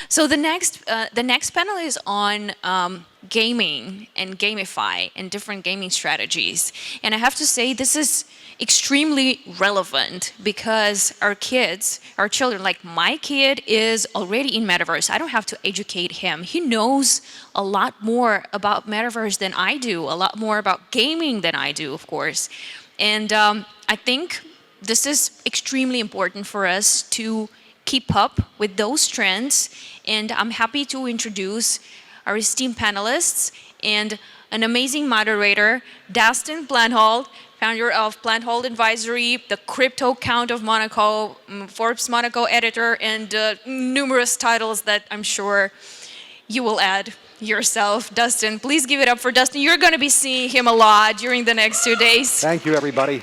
So the next panel is on gaming and GameFi and different gaming strategies. And I have to say this is extremely relevant because our kids, our children, like my kid is already in Metaverse. I don't have to educate him. He knows a lot more about Metaverse than I do, a lot more about gaming than I do, of course. And I think this is extremely important for us to keep up with those trends. And I'm happy to introduce our esteemed panelists and an amazing moderator, Dustin Plantholt, founder of Plantholt Advisory, the crypto count of Monaco, Forbes Monaco editor, and numerous titles that I'm sure you will add yourself. Dustin, please give it up for Dustin. You're going to be seeing him a lot during the next 2 days. Thank you, everybody.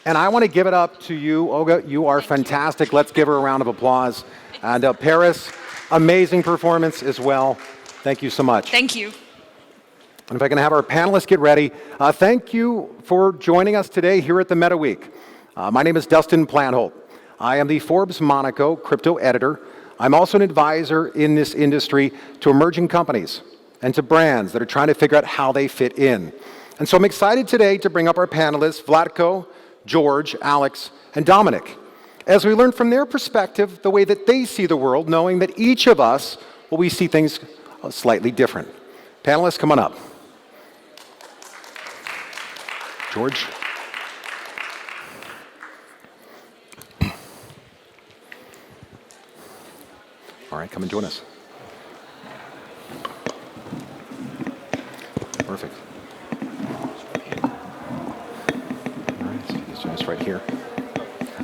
And I want to give it up to you, Olga. You are fantastic. Let's give her a round of applause. And Paris, amazing performance as well. Thank you so much. Thank you. And if I can have our panelists get ready, thank you for joining us today here at the MetaWeek. My name is Dustin Plantholt. I am the Forbes Monaco crypto editor. I'm also an advisor in this industry to emerging companies and to brands that are trying to figure out how they fit in. And so I'm excited today to bring up our panelists, Vlatko, George, Alex, and Dominic, as we learn from their perspective the way that they see the world, knowing that each of us, well, we see things slightly different. Panelists, come on up. George. All right, come and join us. Perfect. Right here.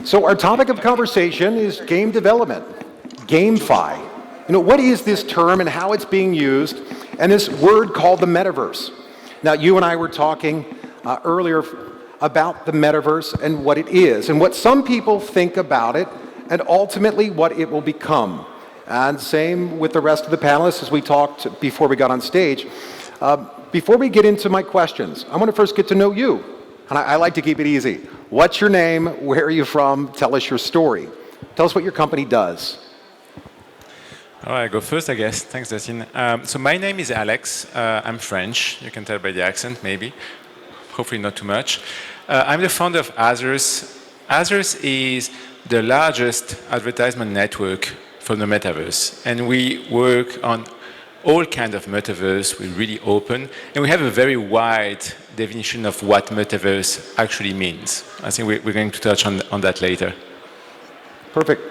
So our topic of conversation is game development, GameFi. You know, what is this term and how it's being used, and this word called the metaverse? Now, you and I were talking earlier about the metaverse and what it is, and what some people think about it, and ultimately what it will become. And same with the rest of the panelists as we talked before we got on stage. Before we get into my questions, I want to first get to know you. And I like to keep it easy. What's your name? Where are you from? Tell us your story. Tell us what your company does. All right, I go first, I guess. Thanks, Dustin. So my name is Alex. I'm French. You can tell by the accent, maybe. Hopefully not too much. I'm the founder of Azarus. Azarus is the largest advertisement network for the metaverse. And we work on all kinds of metaverse. We're really open. And we have a very wide definition of what metaverse actually means. I think we're going to touch on that later. Perfect.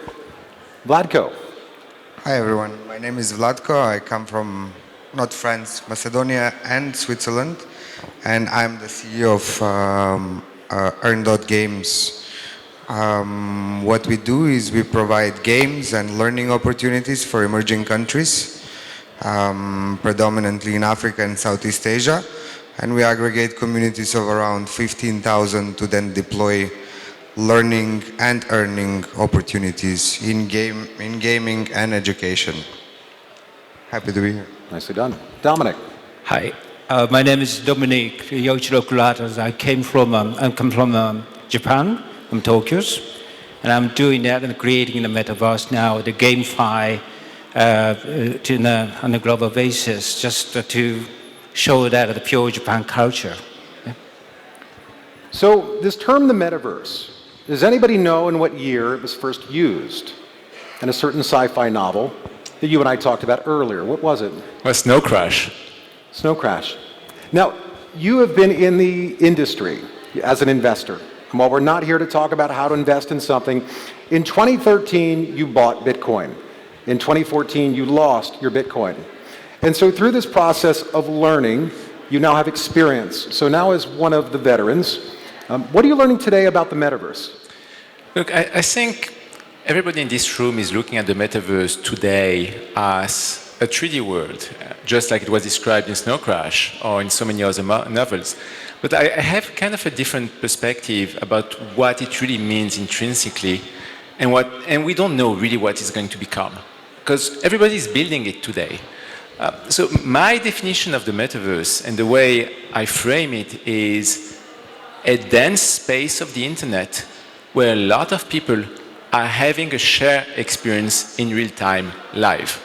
Vlatko. Hi, everyone. My name is Vlatko. I come from not France, Macedonia, and Switzerland. And I'm the CEO of Earn.games. What we do is we provide games and learning opportunities for emerging countries. Predominantly in Africa and Southeast Asia, and we aggregate communities of around 15,000 to then deploy learning and earning opportunities in gaming and education. Happy to be here. Nicely done. Dominic. Hi, my name is Dominic, Yoichiro Kurata. I come from Japan, from Tokyo, and I'm doing that and creating the metaverse now, the GameFi, on a global basis, just to show that the pure Japan culture. Yeah. So this term, the metaverse, does anybody know in what year it was first used? In a certain sci-fi novel that you and I talked about earlier. What was it? Well, Snow Crash. Snow Crash. Now, you have been in the industry as an investor. And while we're not here to talk about how to invest in something, in 2013, you bought Bitcoin. In 2014, you lost your Bitcoin. And so through this process of learning, you now have experience. So now as one of the veterans, what are you learning today about the metaverse? Look, I think everybody in this room is looking at the metaverse today as a 3D world, just like it was described in Snow Crash or in so many other novels. But I have kind of a different perspective about what it really means intrinsically, and we don't know really what it's going to become. because everybody is building it today. So my definition of the metaverse and the way I frame it is a dense space of the internet where a lot of people are having a shared experience in real time live.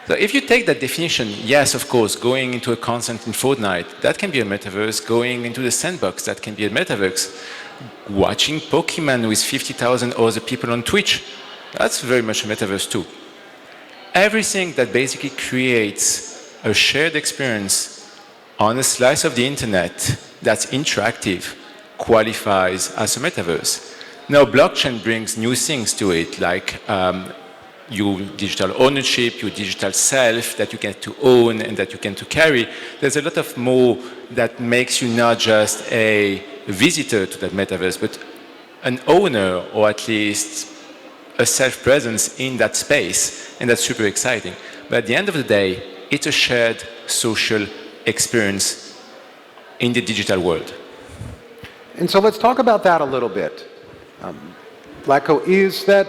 So if you take that definition, yes, of course, going into a concert in Fortnite, that can be a metaverse. Going into the sandbox, that can be a metaverse. Watching Pokemon with 50,000 other people on Twitch, that's very much a metaverse too. Everything that basically creates a shared experience on a slice of the internet that's interactive qualifies as a metaverse. Now, blockchain brings new things to it, like your digital ownership, your digital self that you get to own and that you get to carry. There's a lot of more that makes you not just a visitor to that metaverse, but an owner, or at least a self-presence in that space, and that's super exciting. But at the end of the day, it's a shared social experience in the digital world. And so let's talk about that a little bit. Vlatko, is that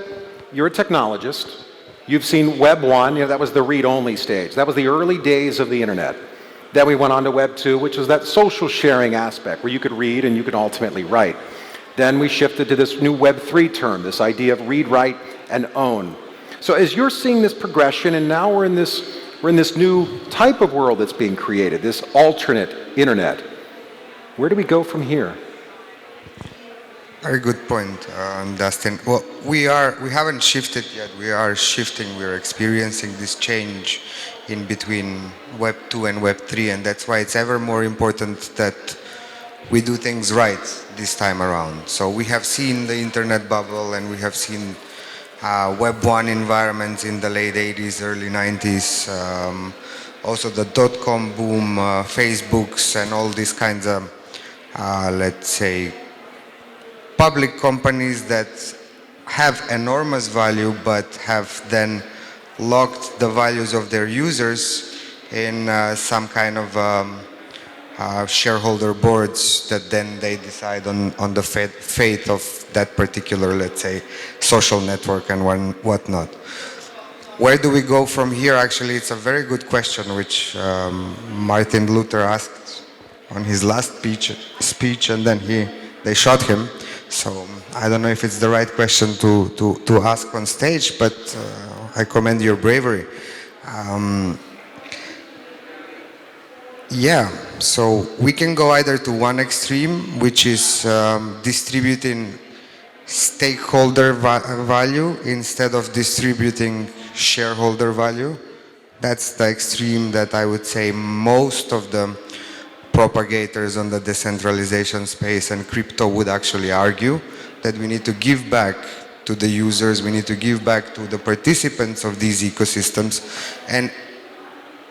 you're a technologist. You've seen Web 1, that was the read-only stage. That was the early days of the internet. Then we went on to Web 2, which was that social sharing aspect where you could read and you could ultimately write. Then we shifted to this new Web 3 term, this idea of read, write, and own. So as you're seeing this progression, and now we're in this new type of world that's being created, this alternate internet, where do we go from here? Very good point, Dustin. Well, we haven't shifted yet. We are shifting. We are experiencing this change in between Web 2 and Web 3, and that's why it's ever more important that we do things right this time around. So we have seen the internet bubble, and we have seen Web 1 environments in the late 80s, early 90s, also the dot-com boom, Facebooks, and all these kinds of, let's say, public companies that have enormous value but have then locked the values of their users in some kind of shareholder boards that then they decide on the fate of that particular, let's say, social network and whatnot. Where do we go from here? Actually, it's a very good question, which Martin Luther asked on his last speech, and then they shot him. So I don't know if it's the right question to ask on stage, but I commend your bravery. Yeah, so we can go either to one extreme, which is distributing stakeholder value instead of distributing shareholder value. That's the extreme that I would say most of the propagators on the decentralization space and crypto would actually argue, that we need to give back to the users, we need to give back to the participants of these ecosystems, and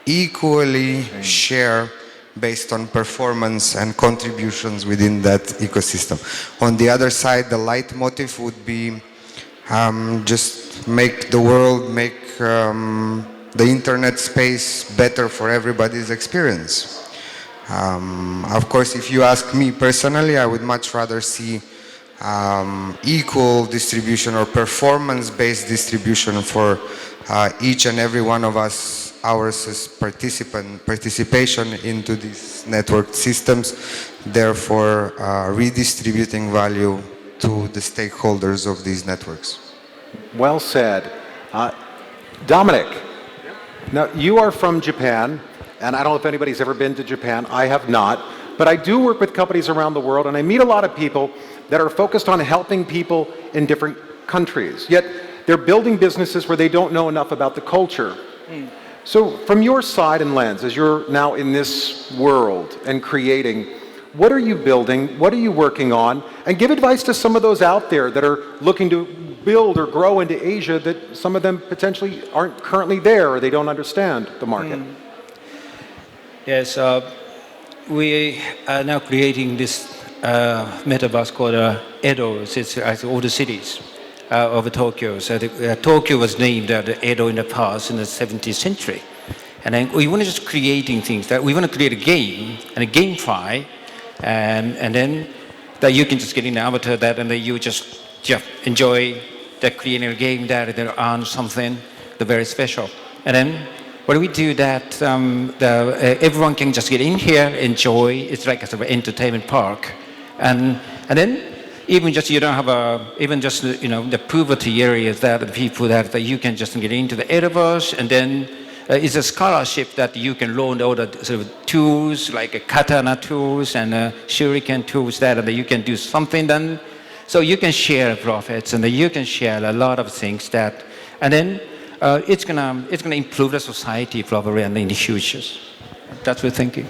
equally share based on performance and contributions within that ecosystem. On the other side, the leitmotif would be just make the world, make the internet space better for everybody's experience. Of course, if you ask me personally, I would much rather see equal distribution or performance-based distribution for each and every one of us, our participation into these networked systems, therefore redistributing value to the stakeholders of these networks. Well said. Dominic, now you are from Japan. And I don't know if anybody's ever been to Japan. I have not. But I do work with companies around the world, and I meet a lot of people that are focused on helping people in different countries. Yet they're building businesses where they don't know enough about the culture. So from your side and lens, as you're now in this world and creating, what are you building? What are you working on? And give advice to some of those out there that are looking to build or grow into Asia that some of them potentially aren't currently there or they don't understand the market. Yes, we are now creating this metaverse called Edoverse. It's all the cities of Tokyo. So Tokyo was named Edo in the past, in the 17th century. And then we want to just creating things that we want to create a game and a GameFi, and then that you can just get an avatar that, and then you just enjoy that creating a game that and then earn something. the very special. And then what we do that everyone can just get in here, enjoy. It's like a sort of entertainment park, and then even just you don't have even just the poverty areas that the people that you can just get into the Edoverse, and then it's a scholarship that you can learn all the sort of tools like katana tools and shuriken tools that you can do something then. So you can share profits and you can share a lot of things that, and then it's gonna improve the society probably in the future. That's what we're thinking.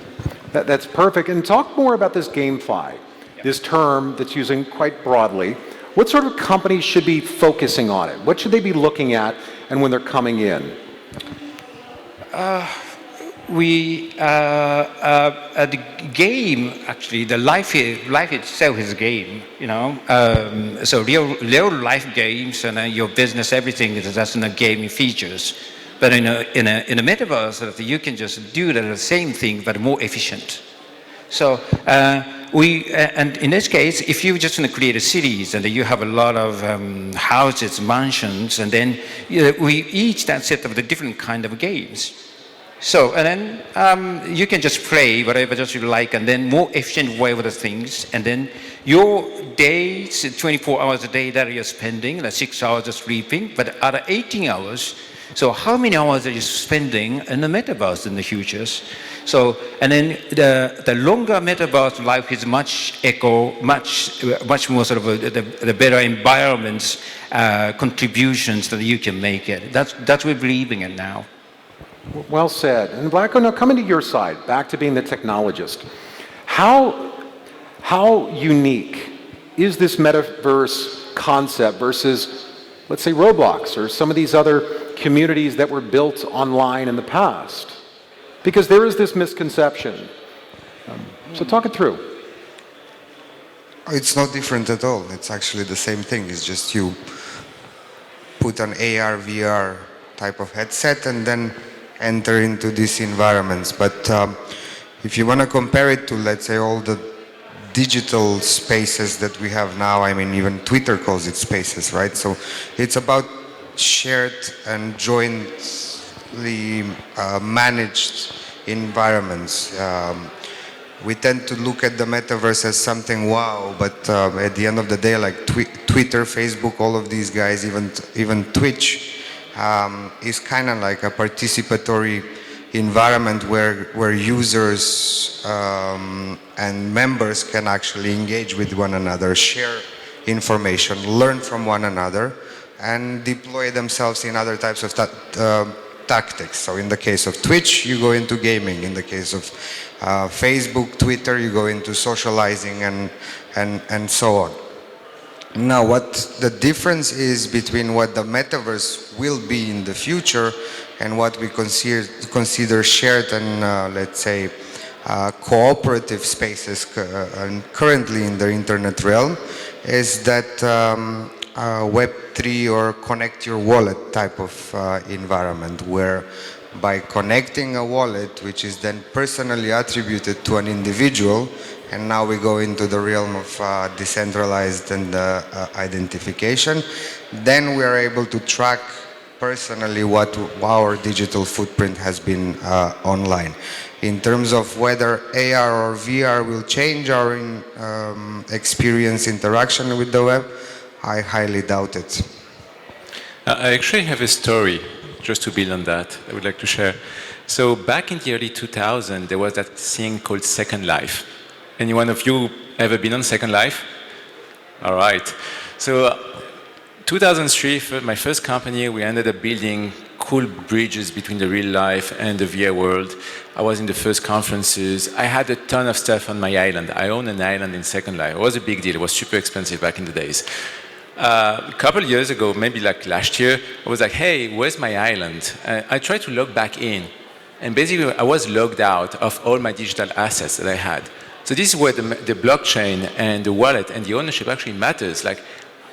That's perfect. And talk more about this GameFi, this term that's using quite broadly. What sort of companies should be focusing on it? What should they be looking at and when they're coming in? The game, actually, the life itself is a game, so real life games and your business, everything is just in the gaming features. But in a metaverse, you can just do the same thing but more efficient. So and in this case, if you just create a cities and you have a lot of houses, mansions, and then we each that set of the different kind of games. So, and then you can just play whatever just you like, and then more efficient way with the things, and then your days, 24 hours a day that you're spending, like 6 hours of sleeping, but other 18 hours. So how many hours are you spending in the metaverse in the futures? So, and then the longer metaverse life is much more sort of the better environments, contributions that you can make it. That's we're believing in now. Well said. And Vlatko, now coming to your side, back to being the technologist. How unique is this metaverse concept versus, let's say, Roblox or some of these other communities that were built online in the past? Because there is this misconception. So talk it through. It's not different at all. It's actually the same thing. It's just you put an AR, VR type of headset and then enter into these environments. But if you want to compare it to, let's say, all the digital spaces that we have now, I mean, even Twitter calls it spaces, right? So it's about shared and jointly managed environments. We tend to look at the metaverse as something wow, but at the end of the day, like Twitter, Facebook, all of these guys, even Twitch, is kind of like a participatory environment where users and members can actually engage with one another, share information, learn from one another, and deploy themselves in other types of tactics. So in the case of Twitch, you go into gaming. In the case of Facebook, Twitter, you go into socializing and so on. Now, what the difference is between what the metaverse will be in the future and what we consider shared and, let's say, cooperative spaces currently in the internet realm is that Web3 or connect your wallet type of environment, where by connecting a wallet, which is then personally attributed to an individual, and now we go into the realm of decentralized and identification, then we are able to track personally what our digital footprint has been online. In terms of whether AR or VR will change our experience interaction with the web, I highly doubt it. I actually have a story just to build on that I would like to share. So back in the early 2000s, there was that thing called Second Life. Any one of you ever been on Second Life? All right. So 2003, my first company, we ended up building cool bridges between the real life and the VR world. I was in the first conferences. I had a ton of stuff on my island. I own an island in Second Life. It was a big deal. It was super expensive back in the days. A couple of years ago, maybe like last year, I was like, hey, where's my island? I tried to log back in. And basically, I was logged out of all my digital assets that I had. So this is where the blockchain and the wallet and the ownership actually matters. Like,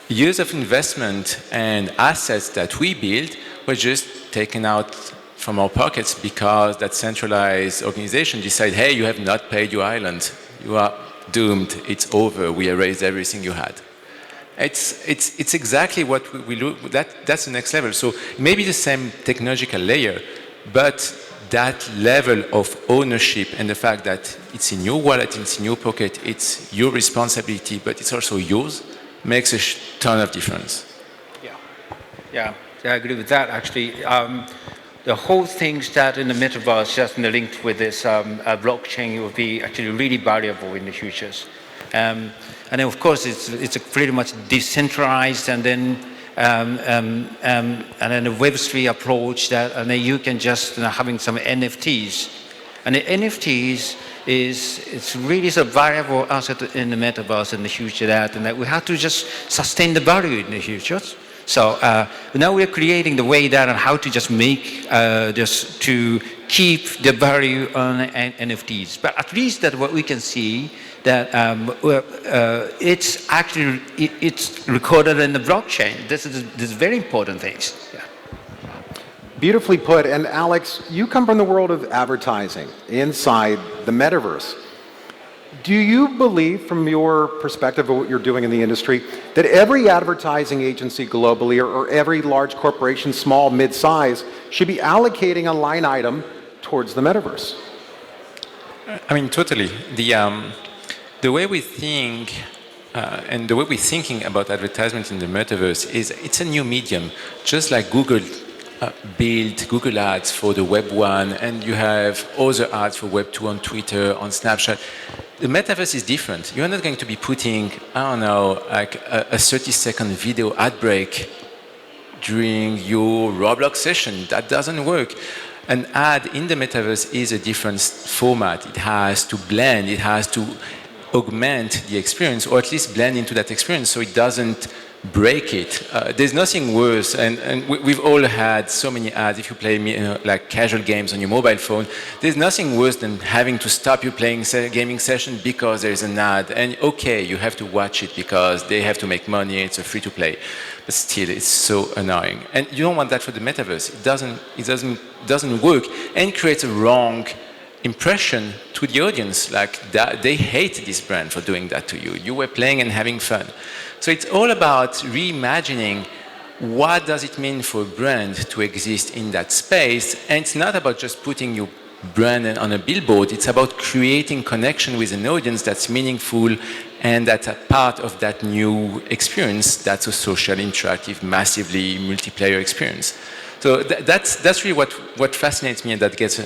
years of investment and assets that we built were just taken out from our pockets because that centralized organization decided, hey, you have not paid your island. You are doomed. It's over. We erased everything you had. It's exactly what we look. That's the next level. So maybe the same technological layer, but that level of ownership and the fact that it's in your wallet, it's in your pocket, it's your responsibility, but it's also yours, makes a ton of difference. Yeah, I agree with that, actually. The whole things that in the metaverse, just linked with this blockchain, will be actually really valuable in the futures. And then, of course, it's a pretty much decentralized, and then a Web3 approach and then you can just having some NFTs, and the NFTs it's really a valuable asset in the metaverse in the future and that we have to just sustain the value in the future. So now we're creating the way that and how to just make just to keep the value on NFTs. But at least that what we can see that it's actually it's recorded in the blockchain. This is very important things. Yeah. Beautifully put. And Alex, you come from the world of advertising inside the metaverse. Do you believe, from your perspective of what you're doing in the industry, that every advertising agency globally or every large corporation, small, mid-size, should be allocating a line item towards the metaverse? I mean, totally. The way we think and the way we're thinking about advertisement in the metaverse is it's a new medium, just like Google built Google Ads for the Web 1, and you have other ads for Web 2 on Twitter, on Snapchat. The metaverse is different. You're not going to be putting, I don't know, like a 30-second video ad break during your Roblox session. That doesn't work. An ad in the metaverse is a different format. It has to blend, it has to augment the experience, or at least blend into that experience so it doesn't break it. There's nothing worse, and we've all had so many ads. If you play like casual games on your mobile phone, there's nothing worse than having to stop your gaming session because there's an ad. And okay, you have to watch it because they have to make money. It's a free-to-play, but still, it's so annoying. And you don't want that for the metaverse. It doesn't work, and creates a wrong impression to the audience. Like that, they hate this brand for doing that to you. You were playing and having fun. So it's all about reimagining what does it mean for a brand to exist in that space. And it's not about just putting your brand on a billboard. It's about creating connection with an audience that's meaningful and that's a part of that new experience. That's a social, interactive, massively multiplayer experience. So that's really what fascinates me, and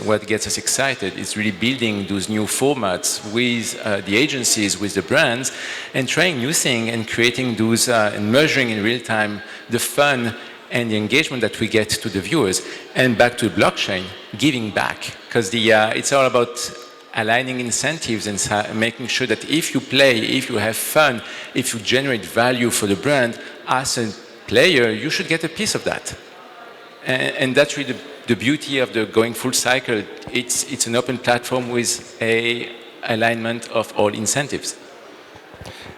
what gets us excited is really building those new formats with the agencies, with the brands, and trying new things and creating those and measuring in real time the fun and the engagement that we get to the viewers. And back to the blockchain, giving back, because it's all about aligning incentives and making sure that if you play, if you have fun, if you generate value for the brand, as a player, you should get a piece of that. And that's really the beauty of the going full cycle. It's an open platform with a alignment of all incentives.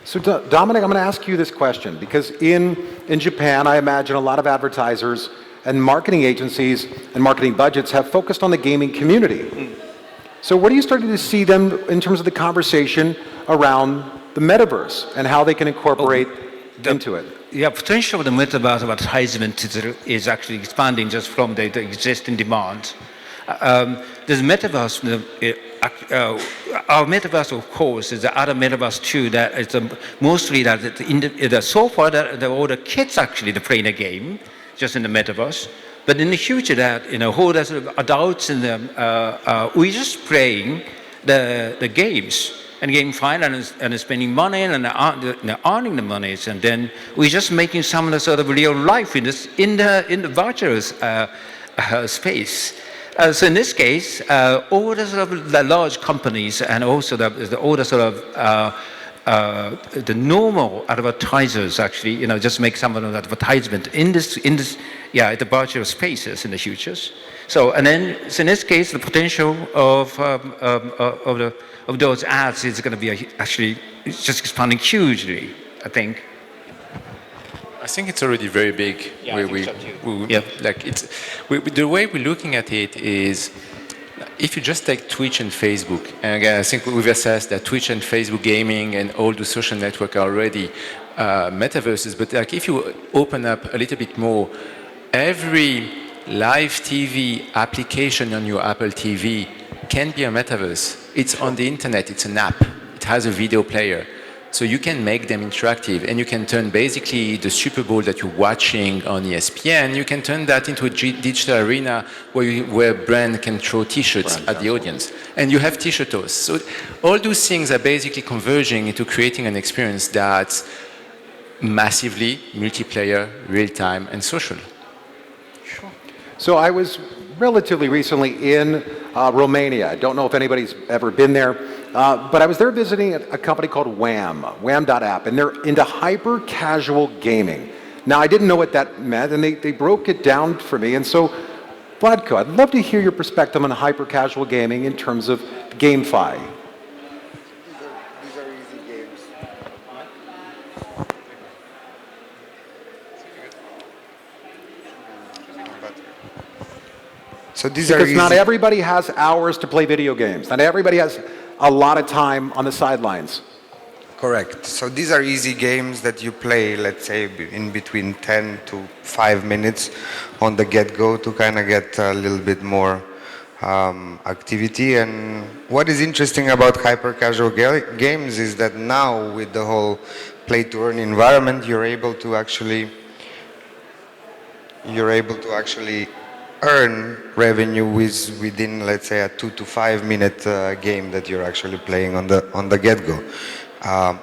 So Dominic, I'm going to ask you this question, because in Japan, I imagine a lot of advertisers and marketing agencies and marketing budgets have focused on the gaming community. So what are you starting to see them in terms of the conversation around the metaverse and how they can incorporate into it? Yeah, potential of the metaverse advertisement is actually expanding just from the existing demand. There's metaverse, our metaverse, of course, is the other metaverse too, that is mostly that so far that all the kids actually they're playing a game just in the metaverse. But in the future that, whole sort of adults in the, we're just playing the games and GameFi and spending money and earning the monies, and then we're just making some of the sort of real life in the virtual space. So in this case, all the sort of the large companies and also all the sort of the normal advertisers actually, just make some of the advertisement in the virtual spaces in the futures. So in this case, the potential of those ads is going to be actually just expanding hugely, I think. I think it's already very big. Yeah, I think so too. The way we're looking at it is, if you just take Twitch and Facebook, and again, I think we've assessed that Twitch and Facebook gaming and all the social networks are already metaverses, but like if you open up a little bit more, every live TV application on your Apple TV can be a metaverse. It's on the internet, it's an app, it has a video player. So you can make them interactive, and you can turn basically the Super Bowl that you're watching on ESPN, you can turn that into a digital arena where brand can throw t-shirts at the audience. And you have t-shirt hosts. So all those things are basically converging into creating an experience that's massively multiplayer, real-time, and social. So I was relatively recently in Romania. I don't know if anybody's ever been there, but I was there visiting a company called Wham.app, and they're into hyper-casual gaming. Now, I didn't know what that meant, and they broke it down for me. And so, Vlatko, I'd love to hear your perspective on hyper-casual gaming in terms of GameFi. These are easy games. So these are Because easy. not everybody has hours to play video games. Not everybody has a lot of time on the sidelines. Correct. So these are easy games that you play, let's say, in between 10 to 5 minutes on the get-go to kind of get a little bit more activity. And what is interesting about hyper-casual games is that now with the whole play-to-earn environment, you're able to actually earn revenue within, let's say, a 2 to 5 minute game that you're actually playing on the get-go.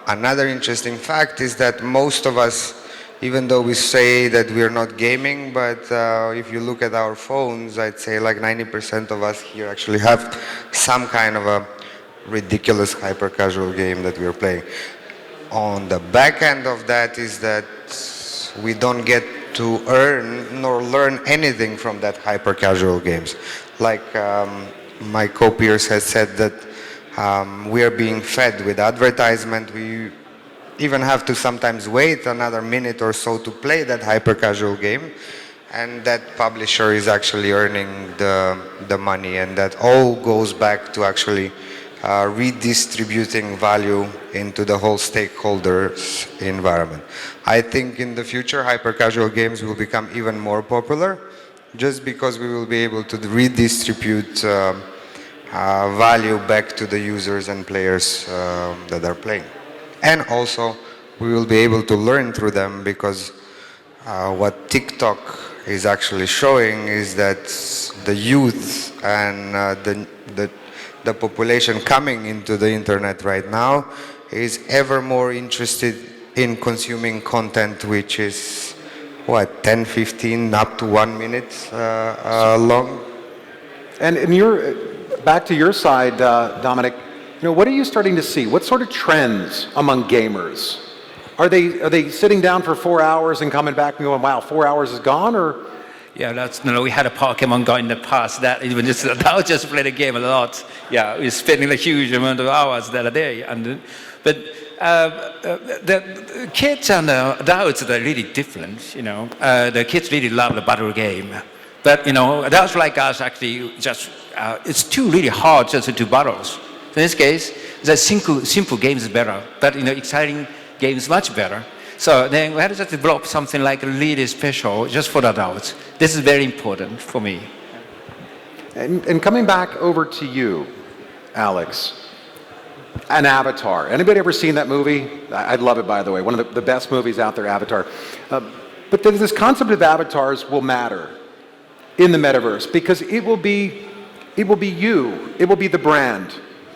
Another interesting fact is that most of us, even though we say that we're not gaming, but if you look at our phones, I'd say like 90% of us here actually have some kind of a ridiculous hyper-casual game that we're playing. On the back end of that is that we don't get to earn nor learn anything from that hyper-casual games. Like my co-peers has said that we are being fed with advertisement. We even have to sometimes wait another minute or so to play that hyper-casual game, and that publisher is actually earning the money, and that all goes back to actually redistributing value into the whole stakeholders environment. I think in the future hyper-casual games will become even more popular just because we will be able to redistribute value back to the users and players that are playing. And also we will be able to learn through them because what TikTok is actually showing is that the youth and the population coming into the internet right now is ever more interested in consuming content which is, 10, 15, up to 1 minute long. And back to your side, Dominic, what are you starting to see? What sort of trends among gamers? Are they sitting down for 4 hours and coming back and going, wow, 4 hours is gone, or? Yeah, we had a Pokemon Go in the past that even just play the game a lot. Yeah, we're spending a huge amount of hours that a day. But the kids and the adults are really different, The kids really love the battle game. But, adults like us actually just, it's too really hard just to do battles. In this case, the simple game is better, but, exciting game is much better. So then we had to just develop something like really special just for the adults. This is very important for me. And coming back over to you, Alex, an Avatar. Anybody ever seen that movie? I love it, by the way. One of the best movies out there, Avatar. But this concept of avatars will matter in the metaverse because it will be you. It will be the brand.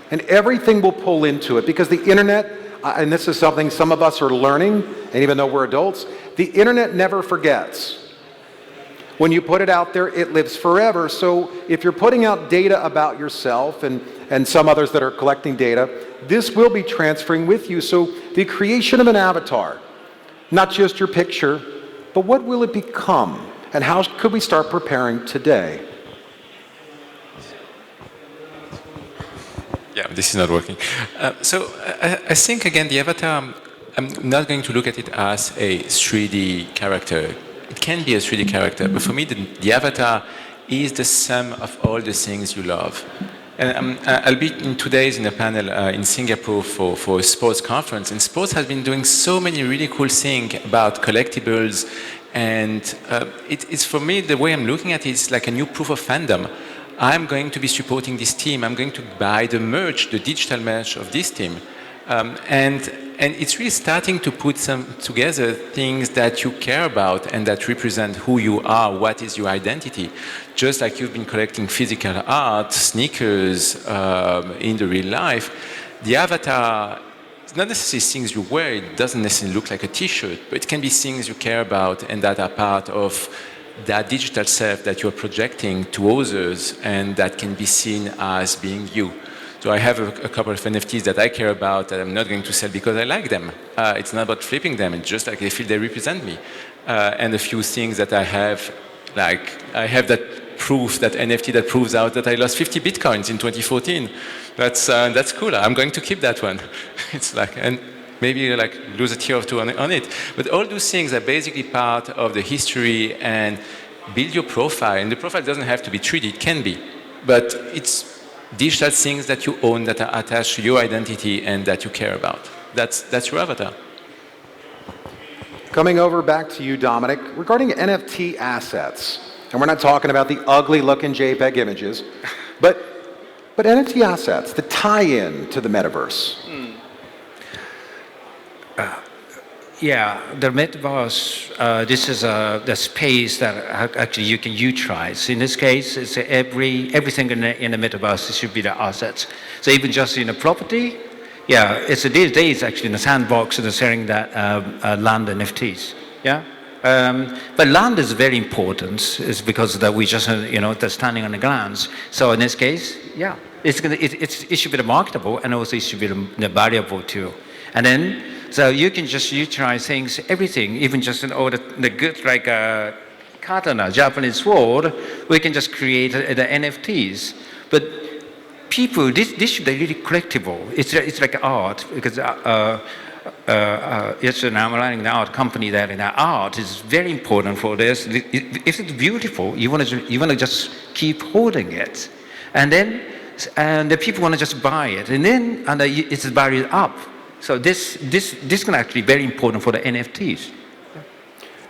And everything will pull into it because the internet, and this is something some of us are learning, and even though we're adults, the internet never forgets. When you put it out there, it lives forever. So if you're putting out data about yourself and some others that are collecting data, this will be transferring with you. So the creation of an avatar, not just your picture, but what will it become? And how could we start preparing today? Yeah, this is not working. So I think, again, the avatar, I'm not going to look at it as a 3D character. It can be a 3D character, but for me, the avatar is the sum of all the things you love. And I'll be in 2 days in a panel in Singapore for a sports conference. And sports has been doing so many really cool things about collectibles. And it's for me, the way I'm looking at it is like a new proof of fandom. I'm going to be supporting this team. I'm going to buy the merch, the digital merch of this team. And it's really starting to put together things that you care about and that represent who you are, what is your identity. Just like you've been collecting physical art, sneakers in the real life, the avatar is not necessarily things you wear. It doesn't necessarily look like a t-shirt, but it can be things you care about and that are part of that digital self that you're projecting to others and that can be seen as being you. So I have a couple of NFTs that I care about that I'm not going to sell because I like them. It's not about flipping them, it's just like I feel they represent me. And a few things that I have, like I have that proof, that NFT that proves out that I lost 50 Bitcoins in 2014. That's cool, I'm going to keep that one. It's like, and maybe like lose a tear or two on it. But all those things are basically part of the history and build your profile. And the profile doesn't have to be 3D, it can be. But it's digital things that you own that are attached to your identity and that you care about. That's your avatar. Coming over back to you, Dominic, regarding NFT assets, and we're not talking about the ugly-looking JPEG images, but NFT assets, the tie-in to the metaverse. Yeah, the metaverse, this is the space that actually you can utilize. In this case, it's everything in the metaverse should be the assets. So even just in a property, yeah, it's these days actually in the sandbox and selling that land NFTs. Yeah, but land is very important. It's because that we just they're standing on the grounds. So in this case, yeah, it should be marketable and also it should be the valuable too. And then. So you can just utilize things, everything, even just in order the good like a katana, Japanese sword, we can just create the NFTs. But people, this should be really collectible. It's like art because it's an I'm the art company that in art is very important for this. If it's beautiful, you want to just keep holding it, and the people want to just buy it, and then it's valued up. So this can actually be very important for the NFTs.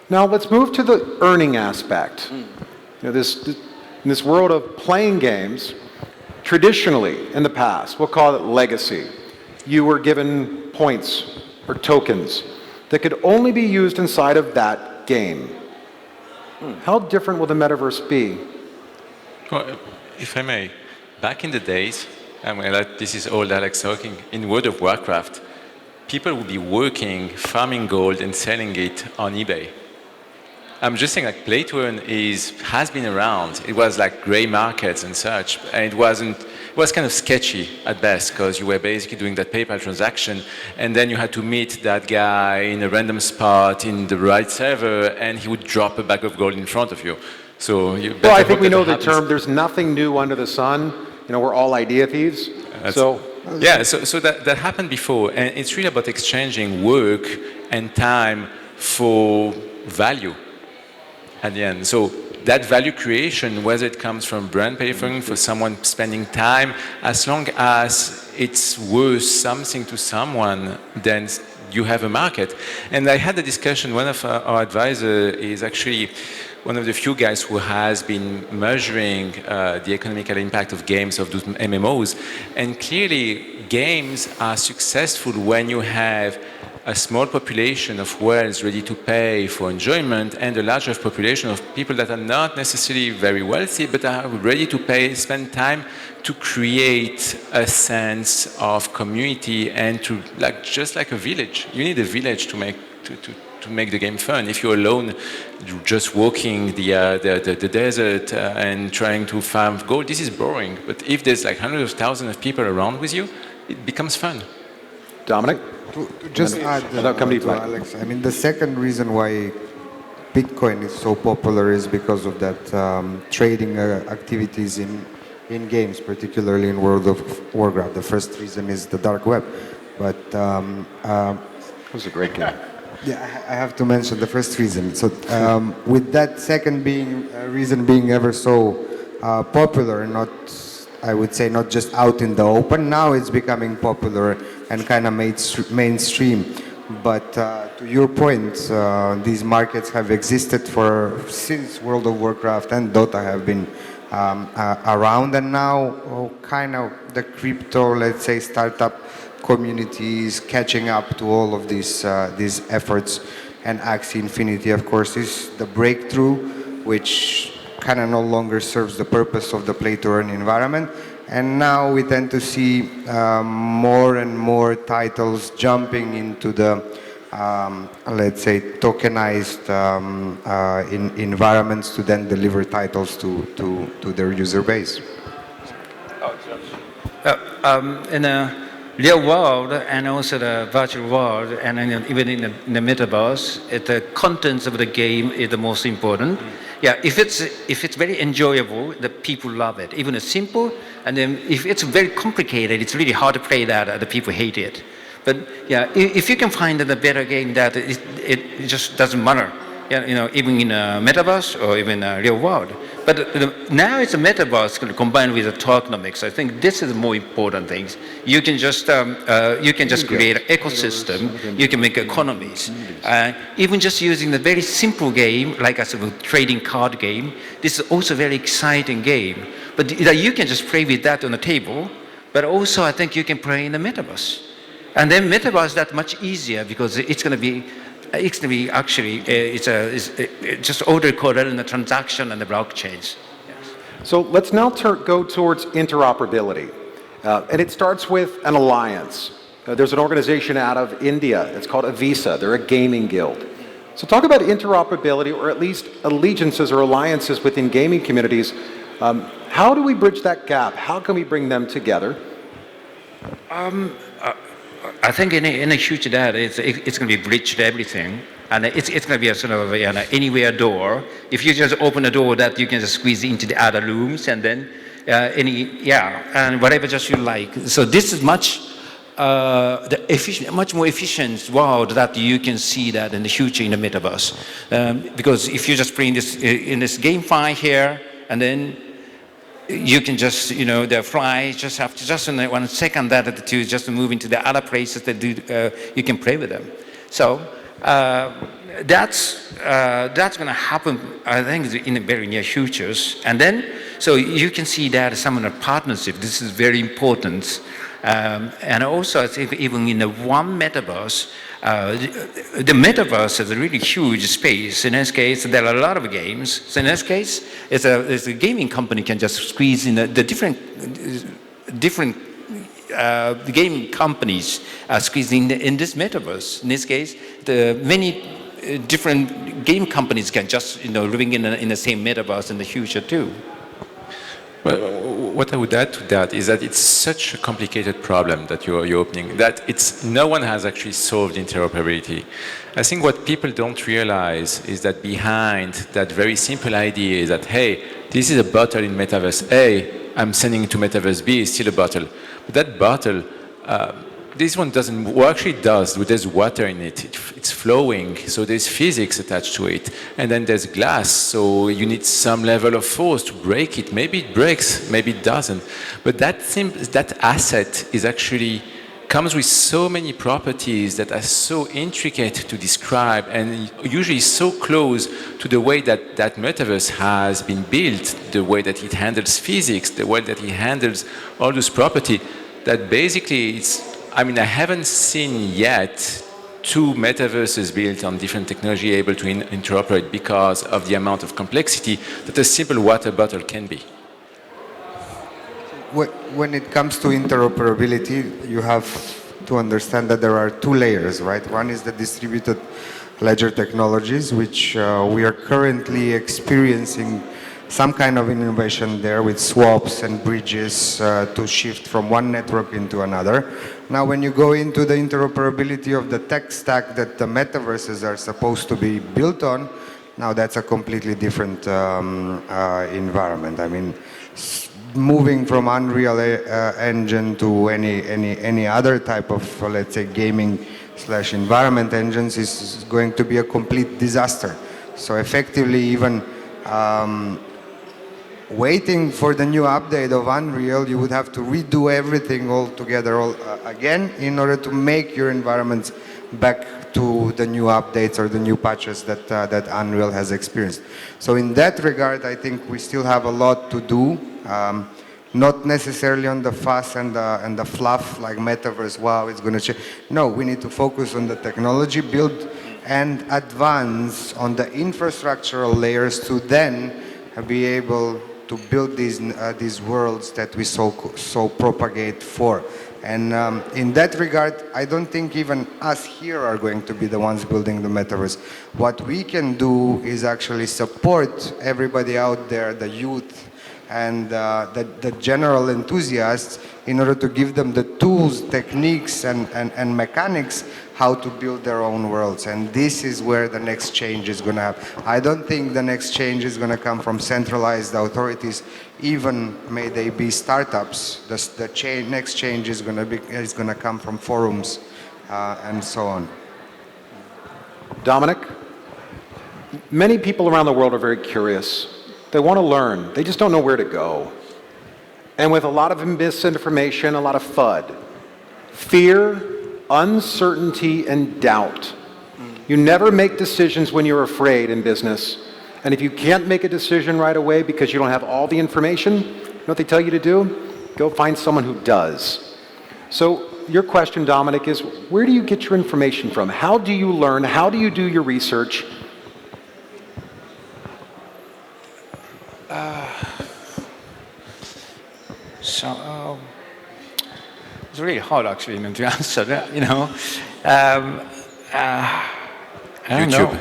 Now let's move to the earning aspect. In this world of playing games, traditionally in the past, we'll call it legacy, you were given points or tokens that could only be used inside of that game. How different will the metaverse be? Well, if I may, back in the days, this is old Alex talking, in World of Warcraft, people would be working, farming gold and selling it on eBay. I'm just saying like play to earn has been around. It was like gray markets and such, and it was kind of sketchy at best because you were basically doing that PayPal transaction and then you had to meet that guy in a random spot in the right server and he would drop a bag of gold in front of you. So well, I think we know the term, there's nothing new under the sun. We're all idea thieves. Yeah, so that happened before, and it's really about exchanging work and time for value at the end. So that value creation, whether it comes from brand paying for someone spending time, as long as it's worth something to someone, then you have a market. And I had a discussion, one of our advisors is actually one of the few guys who has been measuring the economical impact of games, of those MMOs. And clearly, games are successful when you have a small population of whales ready to pay for enjoyment and a larger population of people that are not necessarily very wealthy, but are ready to pay, spend time to create a sense of community and to, just like a village. You need a village to make the game fun. If you're alone, just walking the desert and trying to farm gold, this is boring. But if there's like hundreds of thousands of people around with you, it becomes fun. Dominic? To just add to Alex, I mean, the second reason why Bitcoin is so popular is because of that trading activities in games, particularly in World of Warcraft. The first reason is the dark web. But it was a great game. Yeah, I have to mention the first reason. So with that second reason being ever so popular, not I would say, not just out in the open. Now it's becoming popular and kind of mainstream. But to your point, these markets have existed since World of Warcraft and Dota have been around, and now kind of the crypto, let's say, startup communities catching up to all of these efforts. And Axie Infinity, of course, is the breakthrough, which kind of no longer serves the purpose of the play-to-earn environment. And now we tend to see more and more titles jumping into the, let's say, tokenized environments to then deliver titles to their user base. In the real world and also the virtual world, and even in the metaverse, the contents of the game is the most important. Yeah, if it's very enjoyable, the people love it. Even it's simple, and then if it's very complicated, it's really hard to play that. The people hate it. But yeah, if you can find a better game that it just doesn't matter. Yeah, even in a metaverse or even a real world. But now it's a metaverse combined with the tokenomics. I think this is the more important things. You can just create an ecosystem. You can make economies. Even just using the very simple game, like a sort of trading card game, this is also a very exciting game. But you can just play with that on the table. But also, I think you can play in the metaverse. And then metaverse that's much easier because it's going to be actually it's just order coded in the transaction and the blockchains. Yes. So let's now go towards interoperability. And it starts with an alliance. There's an organization out of India. It's called Avisa. They're a gaming guild. So talk about interoperability, or at least allegiances or alliances within gaming communities. How do we bridge that gap? How can we bring them together? I think in a huge data, it's going to be bridged everything, and it's going to be a sort of anywhere door. If you just open a door that you can just squeeze into the other rooms, and then and whatever just you like. So this is much more efficient world that you can see that in the future in the metaverse. Because if you just bring this in this GameFi here, and then you can just, the fly just have to just in 1 second that to just move into the other places that you can play with them. So that's going to happen, I think, in the very near futures. And then, so you can see that some of the partnership. This is very important. And also, I think even in the one metaverse, the metaverse is a really huge space. In this case, there are a lot of games. So in this case, it's a gaming company can just squeeze in the different gaming companies squeezing in this metaverse. In this case, the many different game companies can just living in the same metaverse in the future too. Well, what I would add to that is that it's such a complicated problem that you're opening that no one has actually solved interoperability. I think what people don't realize is that behind that very simple idea is that, hey, this is a bottle in Metaverse A, I'm sending it to Metaverse B, it's still a bottle. But that bottle, this one doesn't, well, actually it does. There's water in it. It's flowing, so there's physics attached to it. And then there's glass, so you need some level of force to break it. Maybe it breaks, maybe it doesn't. But that asset is actually comes with so many properties that are so intricate to describe and usually so close to the way that that metaverse has been built, the way that it handles physics, the way that it handles all those properties, that basically I haven't seen yet two metaverses built on different technology able to interoperate because of the amount of complexity that a simple water bottle can be. When it comes to interoperability, you have to understand that there are two layers, right? One is the distributed ledger technologies, which we are currently experiencing some kind of innovation there with swaps and bridges to shift from one network into another. Now, when you go into the interoperability of the tech stack that the metaverses are supposed to be built on, now that's a completely different environment. Moving from Unreal Engine to any other type of, let's say, gaming/environment engines is going to be a complete disaster. So effectively, even waiting for the new update of Unreal, you would have to redo everything all together again in order to make your environments back to the new updates or the new patches that Unreal has experienced. So in that regard, I think we still have a lot to do. Not necessarily on the fuss and the fluff like Metaverse, wow, it's going to change. No, we need to focus on the technology, build and advance on the infrastructural layers to then be able to build these worlds that we so propagate for. And in that regard, I don't think even us here are going to be the ones building the metaverse. What we can do is actually support everybody out there, the youth and the general enthusiasts, in order to give them the tools, techniques, and mechanics how to build their own worlds. And this is where the next change is going to happen. I don't think the next change is going to come from centralized authorities, even may they be startups. The next change is going to come from forums and so on. Dominic, many people around the world are very curious. They want to learn. They just don't know where to go. And with a lot of misinformation, a lot of FUD, fear, uncertainty, and doubt. You never make decisions when you're afraid in business. And if you can't make a decision right away because you don't have all the information, you know what they tell you to do? Go find someone who does. So your question, Dominic, is where do you get your information from? How do you learn? How do you do your research? It's really hard actually to answer that, you know. I don't know.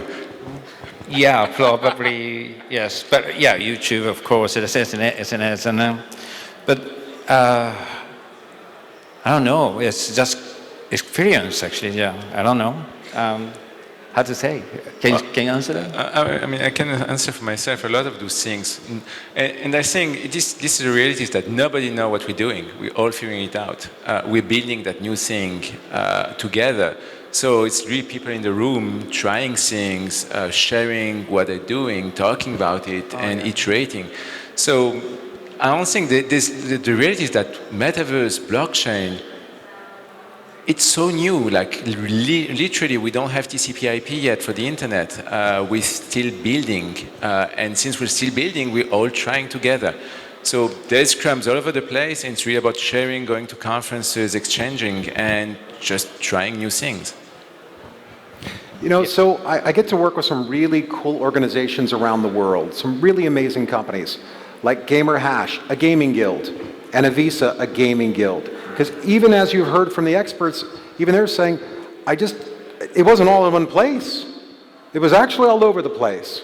Yeah, probably, yes. But yeah, YouTube, of course, SNS, and but I don't know. It's just experience, actually, yeah. I don't know. How to say? Can you answer that? I mean, I can answer for myself a lot of those things. And I think this is the reality is that nobody knows what we're doing. We're all figuring it out. We're building that new thing together. So it's really people in the room trying things, sharing what they're doing, talking about it, and iterating. So I don't think that the reality is that metaverse, blockchain, it's so new, like literally we don't have TCP/IP yet for the internet. We're still building, and since we're still building, we're all trying together. So there's crumbs all over the place, and it's really about sharing, going to conferences, exchanging, and just trying new things. You know, so I get to work with some really cool organizations around the world, some really amazing companies, like GamerHash, a gaming guild, and Avisa, a gaming guild. Because even as you've heard from the experts, even they're saying, it wasn't all in one place. It was actually all over the place.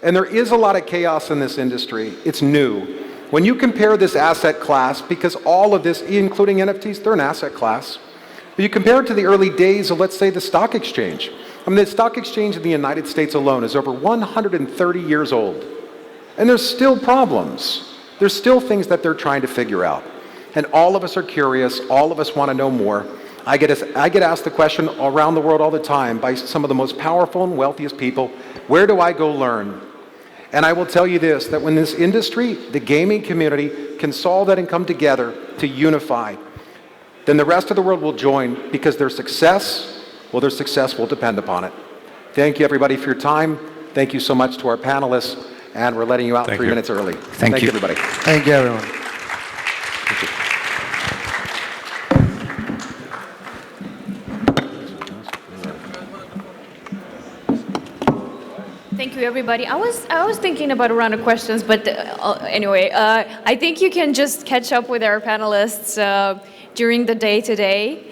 And there is a lot of chaos in this industry. It's new. When you compare this asset class, because all of this, including NFTs, they're an asset class. But you compare it to the early days of, let's say, the stock exchange. I mean, the stock exchange in the United States alone is over 130 years old. And there's still problems. There's still things that they're trying to figure out. And all of us are curious, all of us want to know more. I get asked the question around the world all the time by some of the most powerful and wealthiest people, where do I go learn? And I will tell you this, that when this industry, the gaming community, can solve that and come together to unify, then the rest of the world will join because their success will depend upon it. Thank you everybody for your time. Thank you so much to our panelists, and we're letting you out 3 minutes early. Thank you everybody. Thank you everyone. Thank you. Thank you, everybody. I was thinking about a round of questions, but anyway, I think you can just catch up with our panelists during the day today.